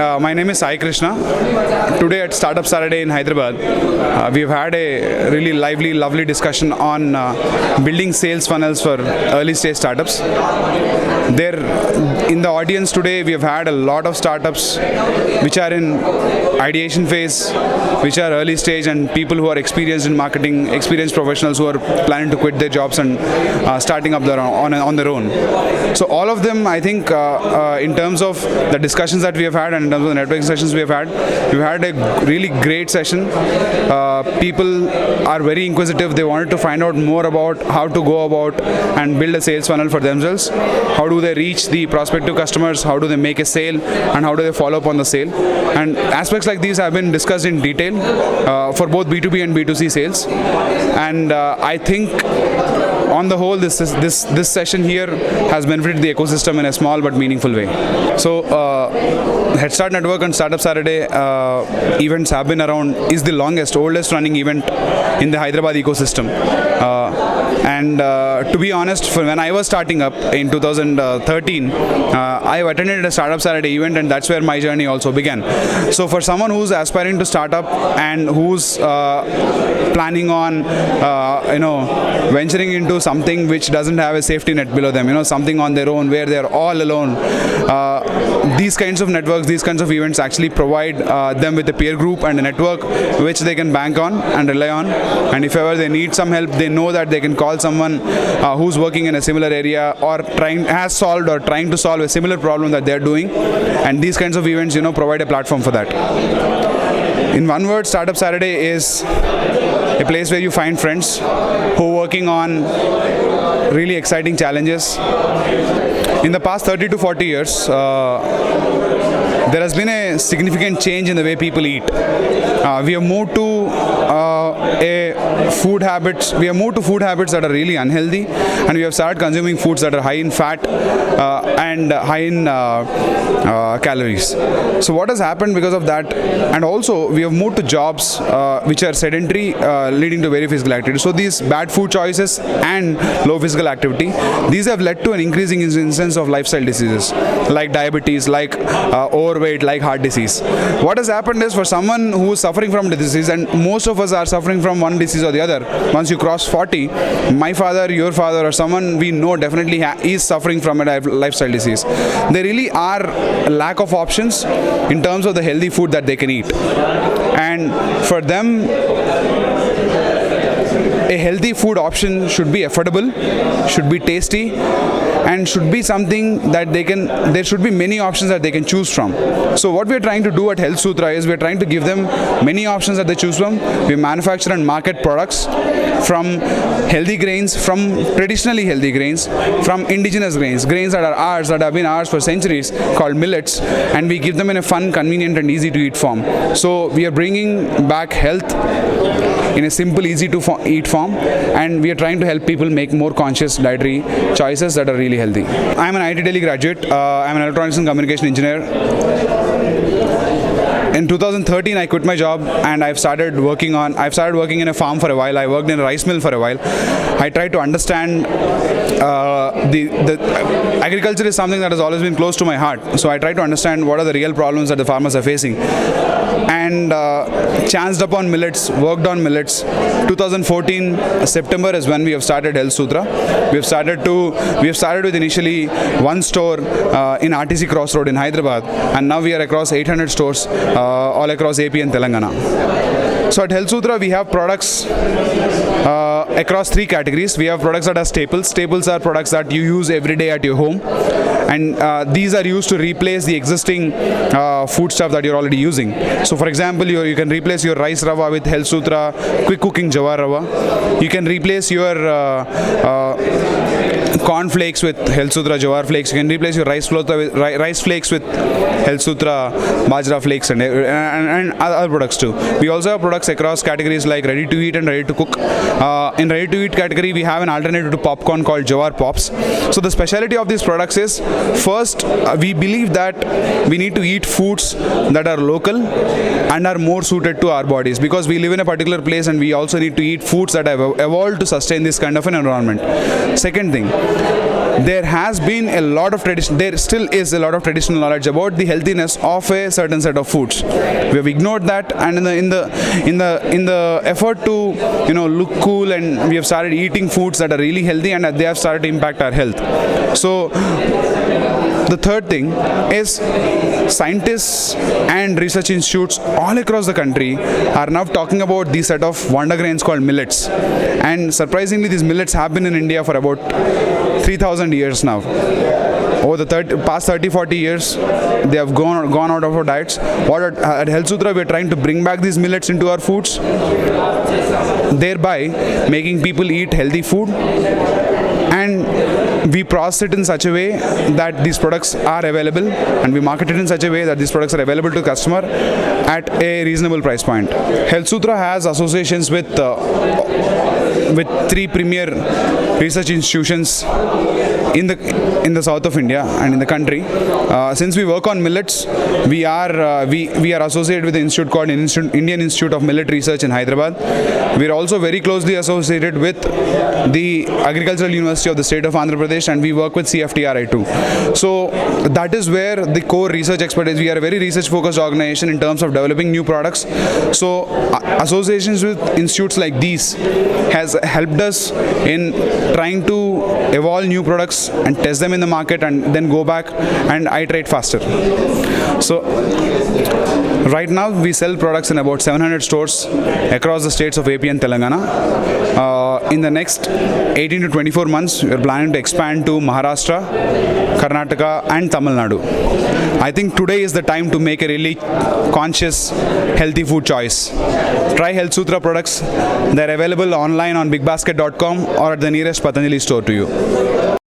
my name is Sai Krishna. Today at Startup Saturday in Hyderabad, we've had a really lively, lovely discussion on building sales funnels for early stage startups. There, in the audience today, we have had a lot of startups which are in ideation phase, which are early stage, and people who are experienced in marketing, experienced professionals who are planning to quit their jobs and starting up on their own. So all of them, I think, in terms of the discussions that we have had and in terms of the networking sessions we've had a really great session. People are very inquisitive. They wanted to find out more about how to go about and build a sales funnel for themselves. How do they reach the prospective customers? How do they make a sale? And how do they follow up on the sale? And aspects like these have been discussed in detail for both B2B and B2C sales. And I think on the whole, this session here has benefited the ecosystem in a small but meaningful way. So, Head Start Network and Startup Saturday events have been around, is the oldest running event in the Hyderabad ecosystem. And to be honest, when I was starting up in 2013, I attended a Startup Saturday event, and that's where my journey also began. So for someone who's aspiring to start up and who's planning on venturing into something which doesn't have a safety net below them, something on their own where they're all alone, these kinds of networks, these kinds of events actually provide them with a peer group and a network which they can bank on and rely on. And if ever they need some help, they know that they can call someone who's working in a similar area or trying to solve a similar problem that they're doing. And these kinds of events, provide a platform for that. In one word, Startup Saturday is a place where you find friends who are working on really exciting challenges. In the past 30 to 40 years, there has been a significant change in the way people eat. We have moved to food habits that are really unhealthy, and we have started consuming foods that are high in fat and high in calories. So what has happened because of that? And also we have moved to jobs which are sedentary, leading to very physical activity. So these bad food choices and low physical activity, these have led to an increasing incidence of lifestyle diseases like diabetes, like overweight, like heart disease. What has happened is, for someone who is suffering from the disease, and most of us are suffering from one disease or the other, once you cross 40, my father, your father, or someone we know definitely is suffering from a lifestyle disease. There really are a lack of options in terms of the healthy food that they can eat. And for them, a healthy food option should be affordable, should be tasty, and should be something that there should be many options that they can choose from. So what we are trying to do at Health Sutra is we are trying to give them many options that they choose from. We manufacture and market products from healthy grains, from traditionally healthy grains, from indigenous grains that are ours, that have been ours for centuries, called millets, and we give them in a fun, convenient and easy to eat form. So we are bringing back health in a simple, easy to eat form, and we are trying to help people make more conscious dietary choices that are really healthy. I am an IT Delhi graduate. I am an electronics and communication engineer. In 2013, I quit my job and I started working in a farm for a while. I worked in a rice mill for a while. I tried to understand the agriculture is something that has always been close to my heart. So I tried to understand what are the real problems that the farmers are facing. And chanced upon millets, worked on millets. 2014 September is when we have started Health Sutra. We have started with initially one store in RTC Crossroad in Hyderabad, and now we are across 800 stores all across AP and Telangana. So at Health Sutra, we have products across three categories. We have products that are staples. Staples are products that you use every day at your home, and these are used to replace the existing food stuff that you're already using. So for example, you can replace your rice rava with Health Sutra quick cooking jawar rava. You can replace your corn flakes with Health Sutra jawar flakes. You can replace your rice flakes with Health Sutra bajra flakes and other products too. We also have products across categories like ready to eat and ready to cook. In ready to eat category, we have an alternative to popcorn called Jawar Pops. So the speciality of these products is, first, we believe that we need to eat foods that are local and are more suited to our bodies, because we live in a particular place and we also need to eat foods that have evolved to sustain this kind of an environment. Second thing, there has been a lot of tradition, there still is a lot of traditional knowledge about the healthiness of a certain set of foods. We have ignored that, and in the effort to look cool, and we have started eating foods that are really healthy, and they have started to impact our health. So the third thing is scientists and research institutes all across the country are now talking about these set of wonder grains called millets. And surprisingly, these millets have been in India for about 3,000 years now. Over the past 30-40 years, they have gone out of our diets. At Health Sutra, we are trying to bring back these millets into our foods, thereby making people eat healthy food. And we process it in such a way that these products are available, and we market it in such a way that these products are available to customer at a reasonable price point. Health Sutra has associations with 3 premier research institutions in the south of India and in the country. Since we work on millets, we are associated with an institute called Indian Institute of Millet Research in Hyderabad. We are also very closely associated with the Agricultural University of the state of Andhra Pradesh, and we work with CFTRI too. So that is where the core research expertise. We are a very research focused organization in terms of developing new products. So associations with institutes like these has helped us in trying to evolve new products and test them in the market, and then go back and iterate faster. So right now we sell products in about 700 stores across the states of AP and Telangana. In the next 18 to 24 months, we are planning to expand to Maharashtra, Karnataka and Tamil Nadu. I think today is the time to make a really conscious, healthy food choice. Try Health Sutra products. They are available online on bigbasket.com or at the nearest Patanjali store to you.